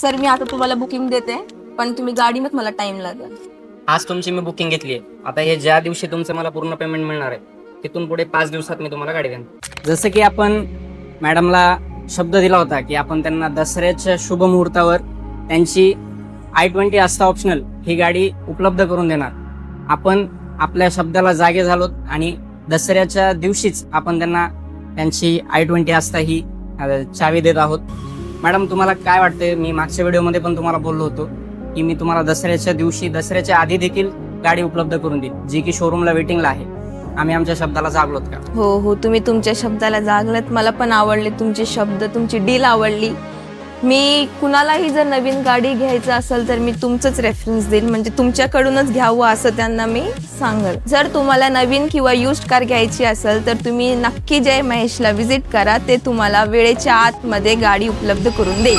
Sir मी आता तुम्हाला booking देते, पण तुम्ही गाडीमध्ये मला टाइम लागेल. आज तुमची मी बुकिंग घेतली आहे. आता हे ज्या दिवशी तुमचं मला पूर्ण पेमेंट मिळणार आहे तिथून पुढे 5 दिवसात मी तुम्हाला गाडी देणार. जसं की आपण मॅडमला शब्द दिला होता की आपण त्यांना दसऱ्याच्या शुभ मुहूर्तावर त्यांची i20 आस्था ऑप्शनल ही गाडी उपलब्ध करून देणार. आपण आपल्या शब्दाला जागे झालोत आणि दसऱ्याच्या दिवशीच आपण त्यांना त्यांची i20 आस्था ही चावी देत आहोत. मॅडम तुम्हाला काय वाटते? मी मागच्या व्हिडिओमध्ये पण तुम्हाला बोललो होतो की मी तुम्हाला दसऱ्याच्या दिवशी दसऱ्याच्या आधी देखील गाडी उपलब्ध करून देईन, जी की शोरूमला वेटिंगला आहे. आम्ही आमच्या शब्दाला जागलोत का? हो हो, तुम्ही तुमच्या शब्दाला जागलात. मला पण आवडले तुमचे शब्द, तुमची डील आवडली. मी कुणालाही जर नवीन गाडी घ्यायचं असेल तर मी तुमचंच रेफरन्स देईल, म्हणजे तुमच्याकडूनच घ्यावं असं त्यांना मी सांगेल. जर तुम्हाला नवीन किंवा युज्ड कार घ्यायची असेल तर तुम्ही नक्की जय महेशला व्हिजिट करा. ते तुम्हाला वेळेच्या आतमध्ये गाडी उपलब्ध करून देईल.